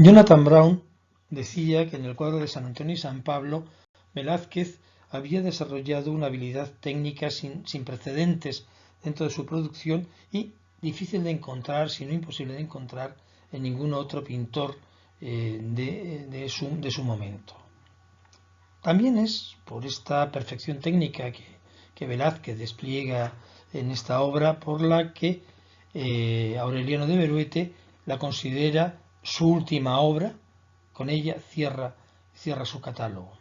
Jonathan Brown decía que en el cuadro de San Antonio y San Pablo, Velázquez había desarrollado una habilidad técnica sin precedentes dentro de su producción y difícil de encontrar, si no imposible de encontrar, en ningún otro pintor de su momento. También es por esta perfección técnica que Velázquez despliega en esta obra por la que Aureliano de Beruete la considera su última obra. Con ella cierra su catálogo.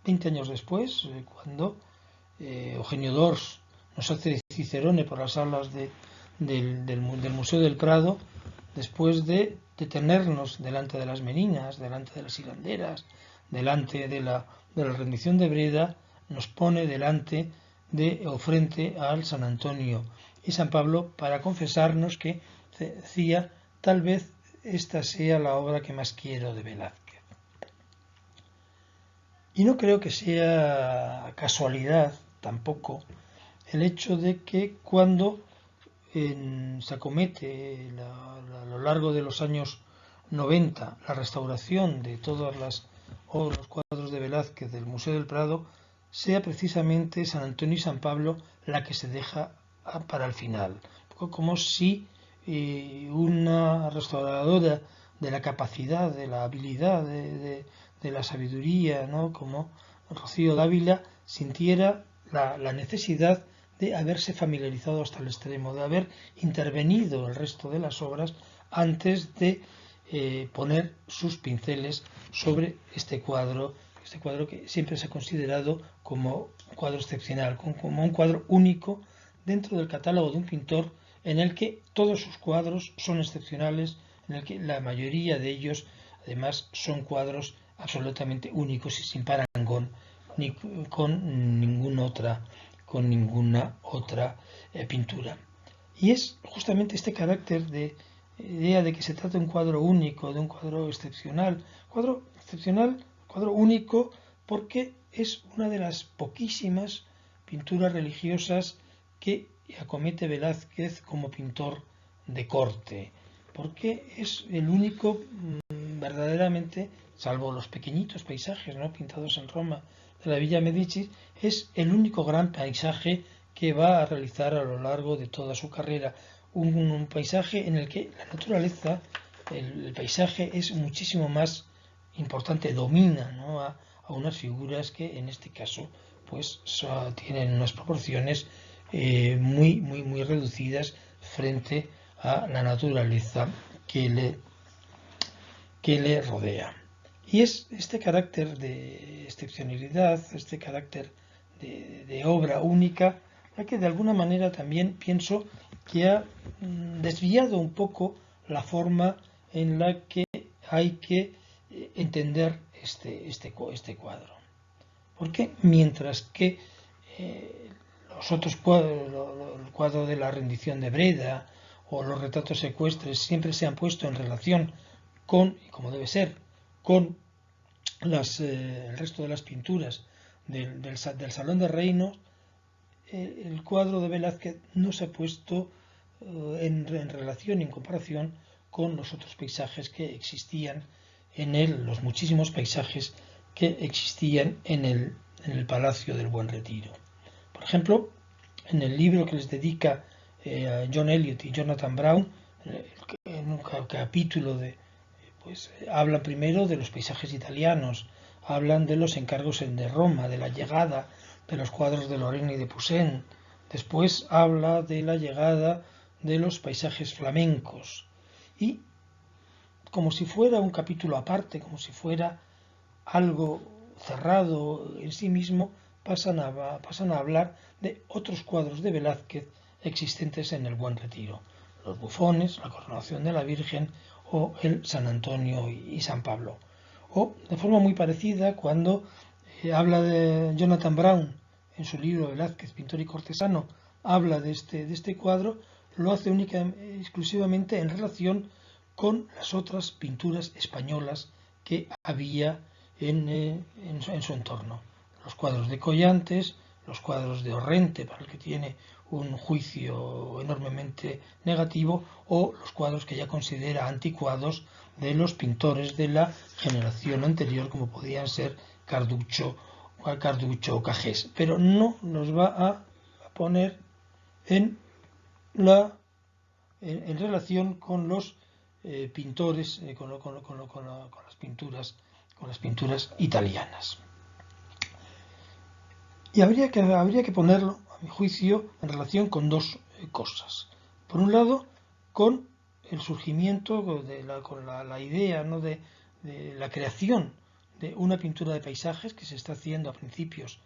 20 años después, cuando Eugenio d'Ors nos hace de Cicerone por las aulas del Museo del Prado, después de detenernos delante de las meninas, delante de las hilanderas, delante de la rendición de Breda, nos pone delante o frente al San Antonio y San Pablo para confesarnos que decía, tal vez esta sea la obra que más quiero de Velázquez. Y no creo que sea casualidad tampoco el hecho de que cuando se acomete a lo largo de los años 90 la restauración de todos los cuadros de Velázquez del Museo del Prado, sea precisamente San Antonio y San Pablo la que se deja para el final. Un poco como si una restauradora de la capacidad, de la habilidad, de la sabiduría, ¿no?, como Rocío Dávila, sintiera la necesidad de haberse familiarizado hasta el extremo, de haber intervenido el resto de las obras antes de poner sus pinceles sobre este cuadro que siempre se ha considerado como un cuadro excepcional, como un cuadro único dentro del catálogo de un pintor en el que todos sus cuadros son excepcionales, en el que la mayoría de ellos además son cuadros absolutamente únicos y sin parangón ni con ninguna otra pintura. Y es justamente este carácter de idea de que se trata de un cuadro único, de un cuadro excepcional, cuadro único porque es una de las poquísimas pinturas religiosas que acomete Velázquez como pintor de corte, porque es el único verdaderamente, salvo los pequeñitos paisajes, ¿no?, pintados en Roma de la Villa Medici, es el único gran paisaje que va a realizar a lo largo de toda su carrera, un paisaje en el que la naturaleza, el paisaje es muchísimo más importante, domina, ¿no?, a unas figuras que en este caso pues tienen unas proporciones muy reducidas frente a la naturaleza que le rodea. Y es este carácter de excepcionalidad, este carácter de obra única, la que de alguna manera también pienso que ha desviado un poco la forma en la que hay que entender este cuadro. Porque mientras que los otros cuadros, el cuadro de la rendición de Breda o los retratos ecuestres siempre se han puesto en relación con, como debe ser, con el resto de las pinturas del Salón de Reinos, el cuadro de Velázquez no se ha puesto en relación, en comparación con los otros paisajes que existían en él, los muchísimos paisajes que existían en el Palacio del Buen Retiro. Por ejemplo, en el libro que les dedica a John Eliot y Jonathan Brown, en un capítulo hablan primero de los paisajes italianos, hablan de los encargos de Roma, de la llegada de los cuadros de Lorena y de Poussin, después habla de la llegada de los paisajes flamencos, y como si fuera un capítulo aparte, como si fuera algo cerrado en sí mismo, pasan a hablar de otros cuadros de Velázquez existentes en el Buen Retiro, los bufones, la coronación de la Virgen o el San Antonio y San Pablo. O de forma muy parecida, cuando habla de Jonathan Brown en su libro Velázquez, pintor y cortesano, habla de este cuadro, lo hace exclusivamente en relación con las otras pinturas españolas que había en su entorno. Los cuadros de Collantes, los cuadros de Orrente, para el que tiene un juicio enormemente negativo, o los cuadros que ya considera anticuados de los pintores de la generación anterior, como podían ser Carducho o Cajés, pero no los va a poner en relación con los pintores, con las pinturas italianas. Y habría que ponerlo, a mi juicio, en relación con dos cosas. Por un lado, con el surgimiento, con la idea, ¿no?, de la creación de una pintura de paisajes que se está haciendo a principios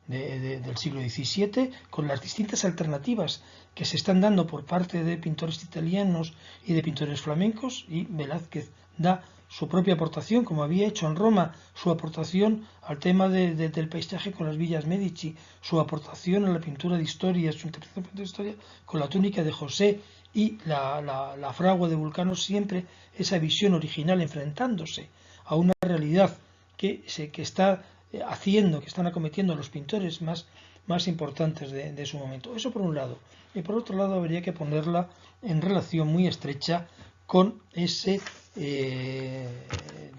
del siglo XVII, con las distintas alternativas que se están dando por parte de pintores italianos y de pintores flamencos, y Velázquez da su propia aportación, como había hecho en Roma, su aportación al tema del paisaje con las villas Medici, su aportación a la pintura de historia, su interpretación de historia con la túnica de José y la fragua de Vulcano, siempre esa visión original enfrentándose a una realidad que están acometiendo los pintores más importantes de su momento. Eso por un lado. Y por otro lado habría que ponerla en relación muy estrecha con ese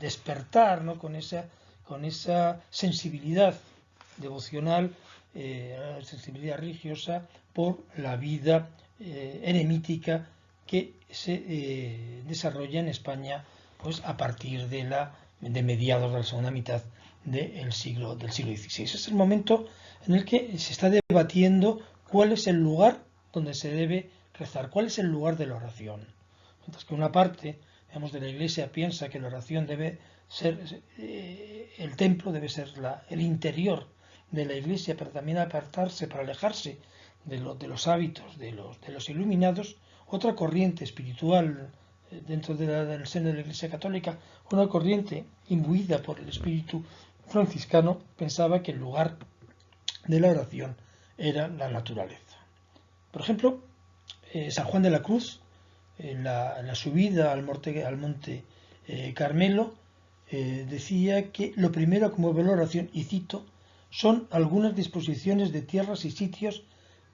despertar, ¿no?, con esa sensibilidad devocional, sensibilidad religiosa por la vida eremítica que se desarrolla en España, pues a partir de mediados de la segunda mitad del siglo XVI. Es el momento en el que se está debatiendo cuál es el lugar donde se debe rezar, cuál es el lugar de la oración. Mientras que una parte, digamos, de la Iglesia piensa que la oración debe ser, el templo debe ser el interior de la Iglesia, pero también apartarse para alejarse de los hábitos de los iluminados. Otra corriente espiritual dentro del seno de la Iglesia Católica, una corriente imbuida por el espíritu franciscano, pensaba que el lugar de la oración era la naturaleza. Por ejemplo, San Juan de la Cruz, en la subida al monte Carmelo, decía que lo primero que mueve la oración, y cito, son algunas disposiciones de tierras y sitios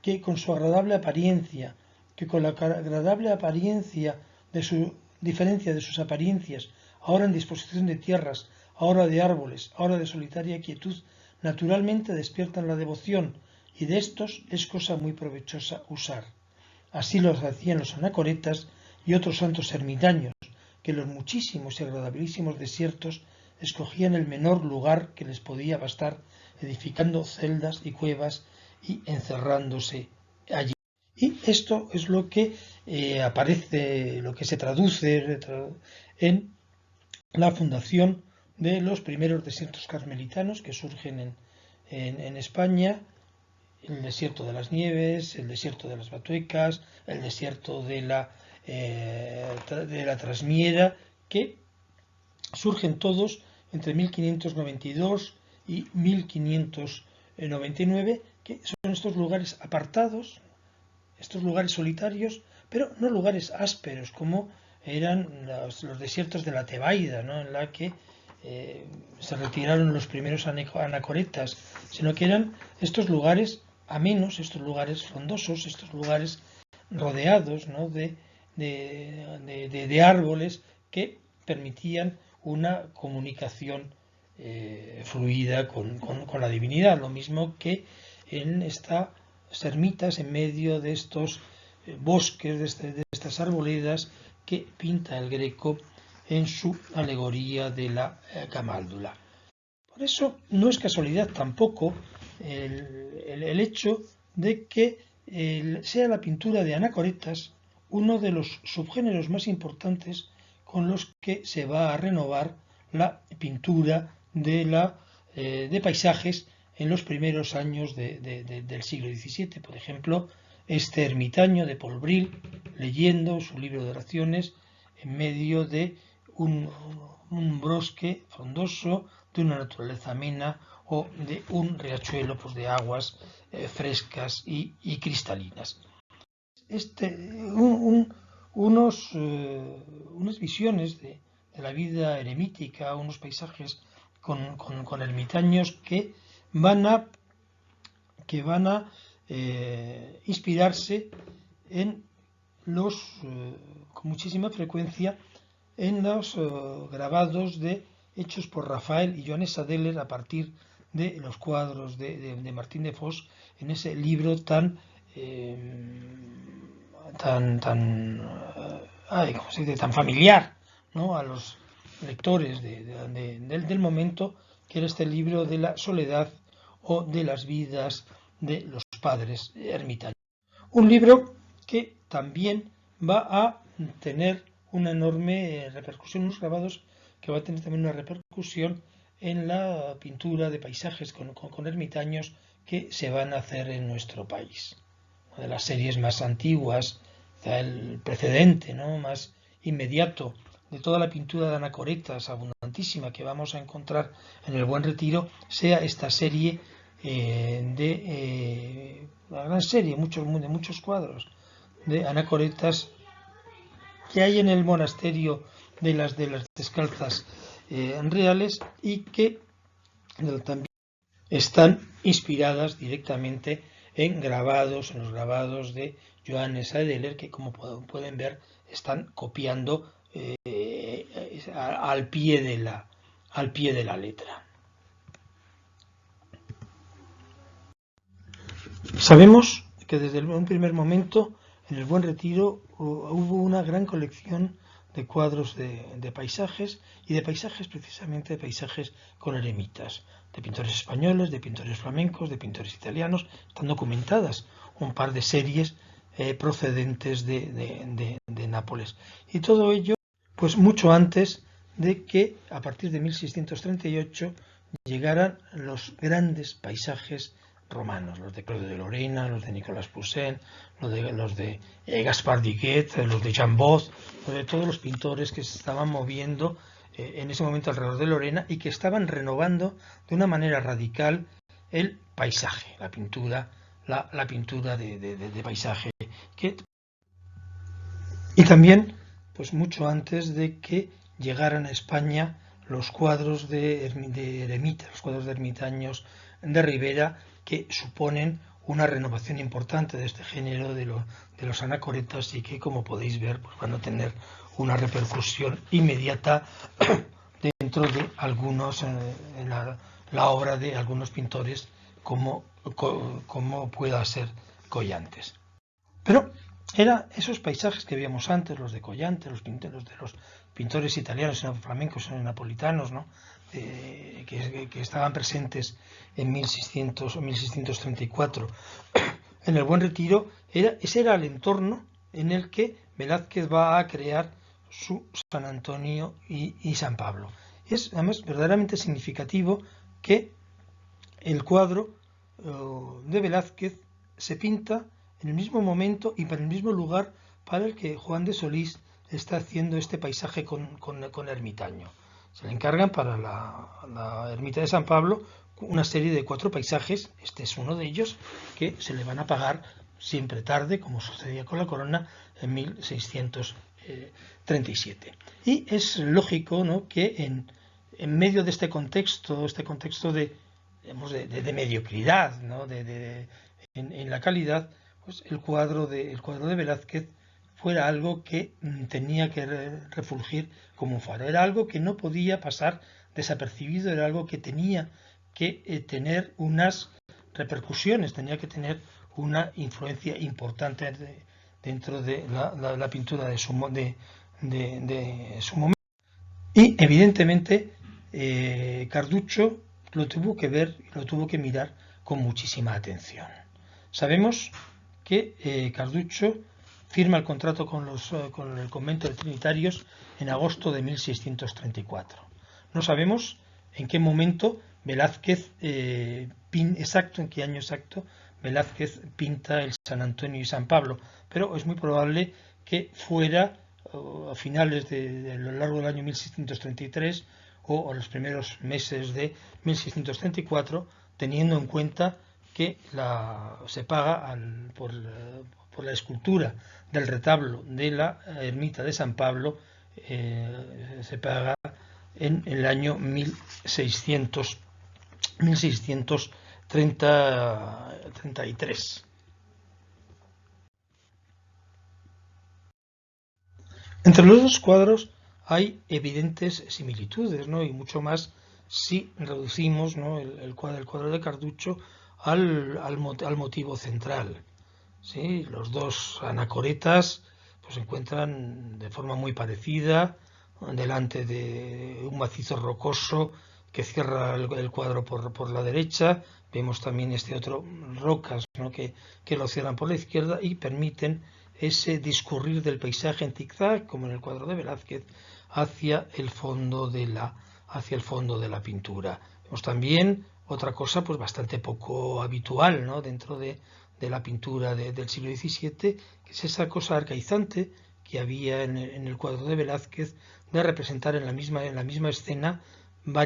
que con su agradable apariencia, que con la agradable apariencia de su diferencia de sus apariencias, ahora en disposición de tierras, ahora de árboles, ahora de solitaria quietud, naturalmente despiertan la devoción, y de estos es cosa muy provechosa usar. Así lo hacían los anacoretas y otros santos ermitaños, que en los muchísimos y agradabilísimos desiertos escogían el menor lugar que les podía bastar, edificando celdas y cuevas y encerrándose allí. Y esto es lo que aparece, lo que se traduce en la fundación de los primeros desiertos carmelitanos que surgen en España, el desierto de las Nieves, el desierto de las Batuecas, el desierto de la Trasmiera, que surgen todos entre 1592 y 1599, que son estos lugares apartados, estos lugares solitarios, pero no lugares ásperos como eran los desiertos de la Tebaida, ¿no?, en la que se retiraron los primeros anacoretas, sino que eran estos lugares amenos, estos lugares frondosos, estos lugares rodeados, ¿no?, de árboles que permitían una comunicación fluida con la divinidad, lo mismo que en estas ermitas en medio de estos bosques, de estas arboledas que pinta el Greco en su alegoría de la camáldula. Por eso no es casualidad tampoco el hecho de que sea la pintura de anacoretas uno de los subgéneros más importantes con los que se va a renovar la pintura de paisajes en los primeros años del siglo XVII. Por ejemplo, este ermitaño de Paul Bril leyendo su libro de oraciones en medio de un bosque frondoso, de una naturaleza amena o de un riachuelo, pues, de aguas frescas y cristalinas. Unas visiones de la vida eremítica, unos paisajes con ermitaños que van a que van a inspirarse con muchísima frecuencia en los grabados hechos por Rafael y Johannes Sadeler a partir de los cuadros de Martín de Fos en ese libro tan ¿cómo se dice? Tan familiar, ¿no?, a los lectores del momento, que era este libro de la soledad o de las vidas de los padres ermitaños. Un libro que también va a tener una enorme repercusión, unos grabados que va a tener también una repercusión en la pintura de paisajes con ermitaños que se van a hacer en nuestro país. Una de las series más antiguas, el precedente, ¿no?, más inmediato de toda la pintura de anacoretas abundantísima que vamos a encontrar en el Buen Retiro, sea esta serie la gran serie, de muchos cuadros de anacoretas que hay en el monasterio de las Descalzas Reales, y que también están inspiradas directamente en los grabados de Johannes Sadeler, que, como pueden ver, están copiando al pie de la letra. Sabemos que desde un primer momento en el Buen Retiro hubo una gran colección de cuadros de paisajes, y de paisajes, precisamente de paisajes con eremitas, de pintores españoles, de pintores flamencos, de pintores italianos. Están documentadas un par de series procedentes de Nápoles, y todo ello pues mucho antes de que, a partir de 1638, llegaran los grandes paisajes romanos, los de Claudio de Lorena, los de Nicolas Poussin, los de Gaspard Duguet, los de Jean Bosch, los de todos los pintores que se estaban moviendo en ese momento alrededor de Lorena, y que estaban renovando de una manera radical el paisaje, la pintura de paisaje. Y también, pues mucho antes de que llegaran a España los cuadros de eremitas, los cuadros de ermitaños de Ribera, que suponen una renovación importante de este género de los anacoretas, y que, como podéis ver, pues van a tener una repercusión inmediata dentro de algunos, en la obra de algunos pintores, como pueda ser Collantes. Pero esos paisajes que veíamos antes, los de Collantes, los de los pintores italianos, flamencos, napolitanos, ¿no?, que estaban presentes en 1600 o 1634 en el Buen Retiro, ese era el entorno en el que Velázquez va a crear su San Antonio y San Pablo. Es además verdaderamente significativo que el cuadro de Velázquez se pinta en el mismo momento y para el mismo lugar para el que Juan de Solís está haciendo este paisaje con ermitaño. Se le encargan para la ermita de San Pablo una serie de 4 paisajes, este es uno de ellos, que se le van a pagar siempre tarde, como sucedía con la corona en 1637. Y es lógico, ¿no?, que en medio de este contexto de mediocridad, ¿no?, en la calidad, pues el cuadro de Velázquez fuera algo que tenía que refulgir como un faro. Era algo que no podía pasar desapercibido, era algo que tenía que tener unas repercusiones, tenía que tener una influencia importante dentro de la pintura de su momento. Y evidentemente Carducho lo tuvo que ver y lo tuvo que mirar con muchísima atención. Sabemos que Carducho firma el contrato con el convento de Trinitarios en agosto de 1634. No sabemos en qué momento Velázquez, en qué año exacto Velázquez pinta el San Antonio y San Pablo, pero es muy probable que fuera a finales a lo largo del año 1633 o a los primeros meses de 1634, teniendo en cuenta que se paga por la escultura del retablo de la ermita de San Pablo, se paga en el año 1633. 33. Entre los dos cuadros hay evidentes similitudes, ¿no? Y mucho más si reducimos, ¿no?, el cuadro de Carducho al motivo central. ¿Sí? Los dos anacoretas pues, se encuentran de forma muy parecida delante de un macizo rocoso que cierra el cuadro por la derecha. Vemos también rocas, ¿no?, que lo cierran por la izquierda y permiten ese discurrir del paisaje en zigzag, como en el cuadro de Velázquez, hacia el fondo de la pintura. Vemos también otra cosa pues bastante poco habitual, ¿no?, dentro de la pintura del siglo XVII, que es esa cosa arcaizante que había en el cuadro de Velázquez de representar en la misma escena o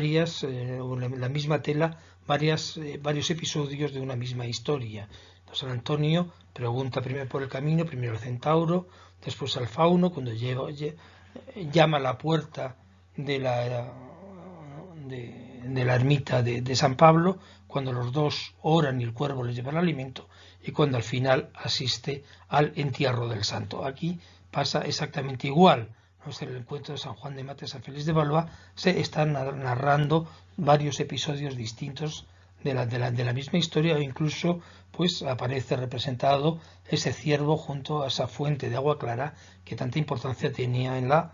en la misma tela varios episodios de una misma historia. Entonces San Antonio pregunta primero por el camino, primero al centauro, después al fauno, cuando llama a la puerta de la ermita de San Pablo, cuando los dos oran y el cuervo les lleva el alimento, y cuando al final asiste al entierro del santo. Aquí pasa exactamente igual. ¿No? En el encuentro de San Juan de Mata y San Félix de Valois se están narrando varios episodios distintos de la misma historia, o incluso pues aparece representado ese ciervo junto a esa fuente de agua clara que tanta importancia tenía en la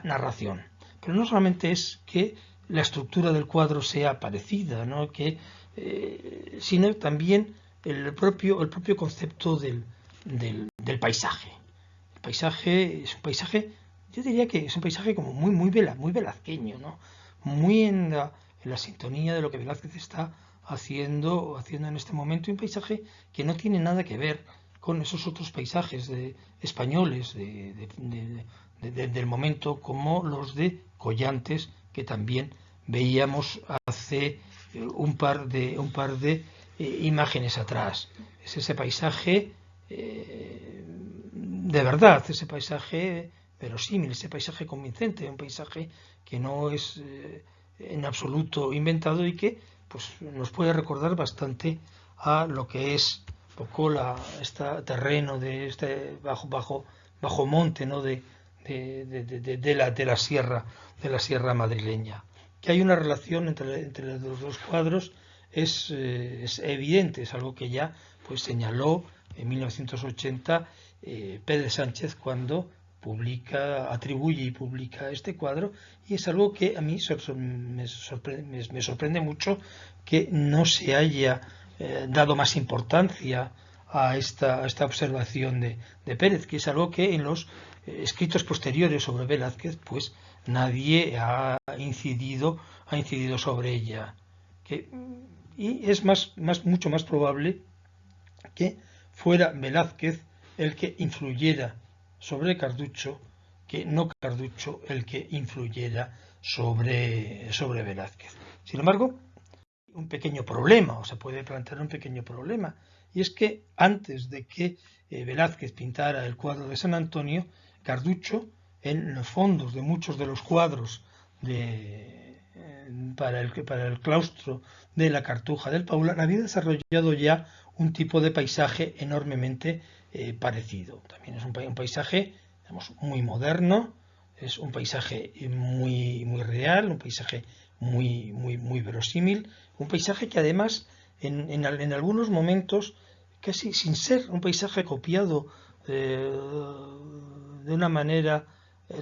narración. Pero no solamente es que la estructura del cuadro sea parecida, ¿no?, sino también el propio concepto del paisaje. El paisaje es un paisaje, yo diría que es un paisaje como muy velazqueño, ¿no?, muy en la sintonía de lo que Velázquez está haciendo en este momento, un paisaje que no tiene nada que ver con esos otros paisajes españoles del momento, como los de Collantes, que también veíamos hace un par de imágenes atrás. Es ese paisaje de verdad, ese paisaje verosímil, ese paisaje convincente, un paisaje que no es en absoluto inventado y que pues, nos puede recordar bastante a lo que es un poco este terreno de este bajo monte, ¿no?, de la sierra madrileña. Que hay una relación entre los dos cuadros es evidente, es algo que ya pues señaló en 1980 Pérez Sánchez cuando atribuye y publica este cuadro, y es algo que a mí me sorprende mucho que no se haya dado más importancia a esta observación de Pérez, que es algo que en los escritos posteriores sobre Velázquez pues nadie ha incidido sobre ella. Y es mucho más probable que fuera Velázquez el que influyera sobre Carducho, que no Carducho el que influyera sobre Velázquez. Sin embargo, un pequeño problema, o se puede plantear un pequeño problema, y es que antes de que Velázquez pintara el cuadro de San Antonio, Carducho, en los fondos de muchos de los cuadros para el claustro de la Cartuja del Paular, había desarrollado ya un tipo de paisaje enormemente parecido. También es un paisaje, digamos, muy moderno, es un paisaje muy real, un paisaje muy verosímil, un paisaje que además en algunos momentos, casi sin ser un paisaje copiado de una manera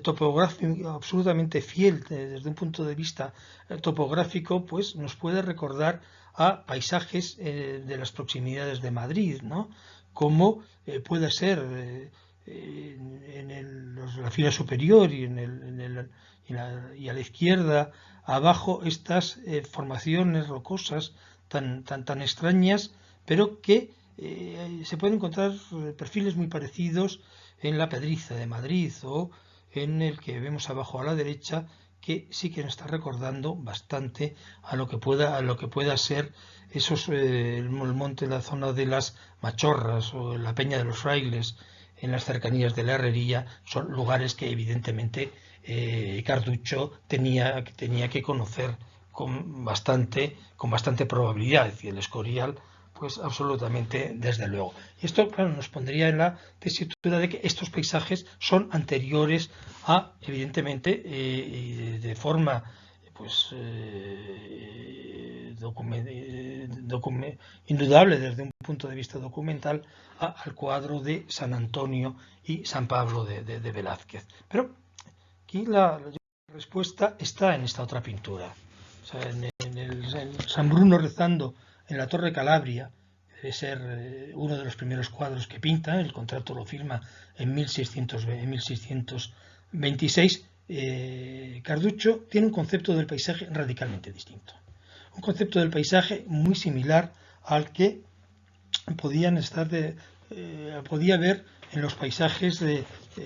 topográfica absolutamente fiel desde un punto de vista topográfico, pues nos puede recordar a paisajes de las proximidades de Madrid, ¿no?, como puede ser en la fila superior y a la izquierda abajo estas formaciones rocosas tan extrañas, pero que se pueden encontrar perfiles muy parecidos en la Pedriza de Madrid o en el que vemos abajo a la derecha, que sí que nos está recordando bastante a lo que pueda ser el monte en la zona de las Machorras o la Peña de los Frailes en las cercanías de la Herrería. Son lugares que evidentemente Carducho tenía que conocer con bastante probabilidad, es decir, el Escorial, pues absolutamente desde luego. Y esto, claro, nos pondría en la tesitura de que estos paisajes son anteriores a, evidentemente, de forma pues indudable desde un punto de vista documental al cuadro de San Antonio y San Pablo de Velázquez. Pero aquí la respuesta está en esta otra pintura. O sea, en San Bruno rezando en la Torre Calabria, debe ser uno de los primeros cuadros que pinta, el contrato lo firma en 1626, Carducho tiene un concepto del paisaje radicalmente distinto. Un concepto del paisaje muy similar al que podía ver en los paisajes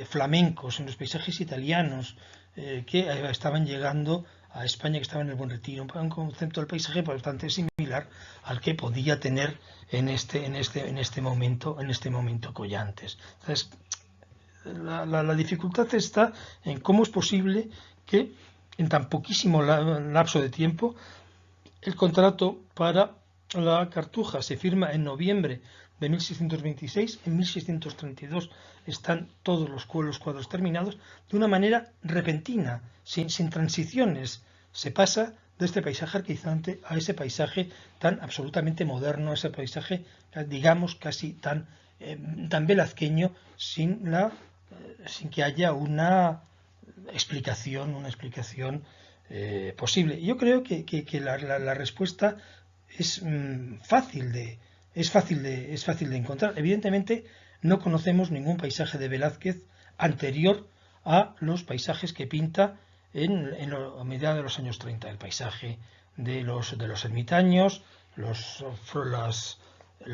flamencos, en los paisajes italianos que estaban llegando a España, que estaban en el Buen Retiro, un concepto del paisaje bastante similar al que podía tener en este momento Collantes. Entonces, la dificultad está en cómo es posible que en tan poquísimo lapso de tiempo el contrato para la Cartuja se firma en noviembre de 1626, en 1632 están todos los cuadros terminados, de una manera repentina, sin transiciones. Se pasa de este paisaje arcaizante a ese paisaje tan absolutamente moderno, a ese paisaje, digamos, casi tan velazqueño, sin que haya una explicación posible. Yo creo que la respuesta es fácil de encontrar. Evidentemente no conocemos ningún paisaje de Velázquez anterior a los paisajes que pinta a mediados de los años 30. El paisaje de los ermitaños, los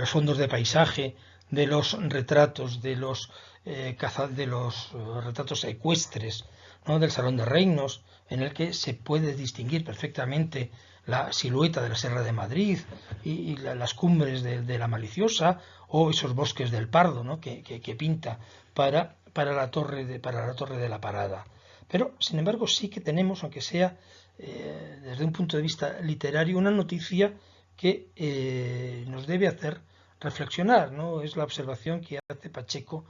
fondos de paisaje, de los retratos, de los retratos ecuestres, ¿no? Del Salón de Reinos, en el que se puede distinguir perfectamente la silueta de la Sierra de Madrid y las cumbres de la Maliciosa, o esos bosques del Pardo, ¿no? que pinta para la torre de la Parada. Pero, sin embargo, sí que tenemos, aunque sea desde un punto de vista literario, una noticia que nos debe hacer reflexionar, ¿no? Es la observación que hace Pacheco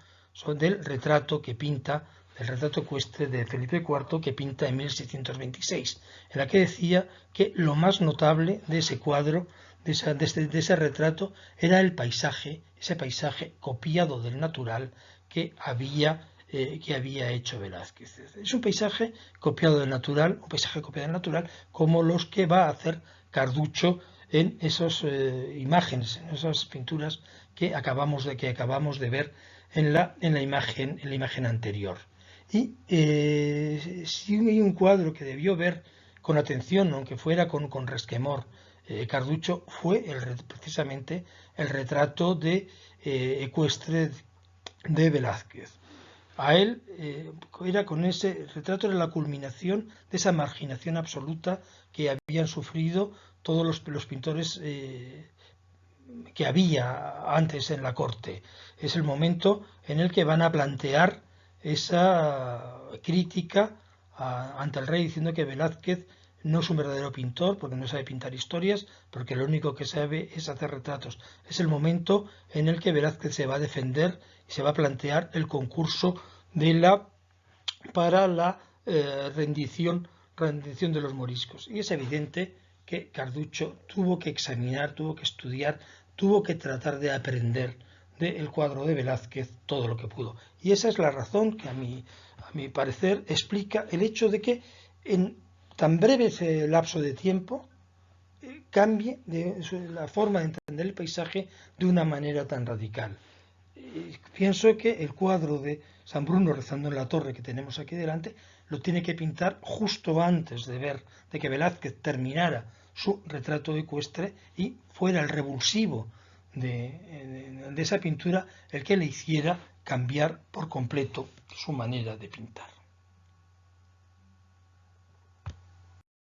del retrato que pinta, el retrato ecuestre de Felipe IV que pinta en 1626, en la que decía que lo más notable de ese cuadro, de ese retrato, era el paisaje, ese paisaje copiado del natural que había hecho Velázquez. Es un paisaje copiado del natural, como los que va a hacer Carducho en esas imágenes, en esas pinturas que acabamos de ver en la imagen anterior. Y si hay un cuadro que debió ver con atención, aunque fuera con resquemor, Carducho, fue precisamente el retrato ecuestre de Velázquez. A él era con ese retrato era la culminación de esa marginación absoluta que habían sufrido todos los pintores que había antes en la corte. Es el momento en el que van a plantear esa crítica ante el rey, diciendo que Velázquez no es un verdadero pintor porque no sabe pintar historias, porque lo único que sabe es hacer retratos. Es el momento en el que Velázquez se va a defender y se va a plantear el concurso para la rendición de los moriscos. Y es evidente que Carducho tuvo que examinar, tuvo que estudiar, tuvo que tratar de aprender del cuadro de Velázquez todo lo que pudo. Y esa es la razón que a mi parecer explica el hecho de que en tan breve lapso de tiempo cambie la forma de entender el paisaje de una manera tan radical. Pienso que el cuadro de San Bruno rezando en la torre que tenemos aquí delante lo tiene que pintar justo antes de que Velázquez terminara su retrato ecuestre y fuera el revulsivo de esa pintura el que le hiciera cambiar por completo su manera de pintar.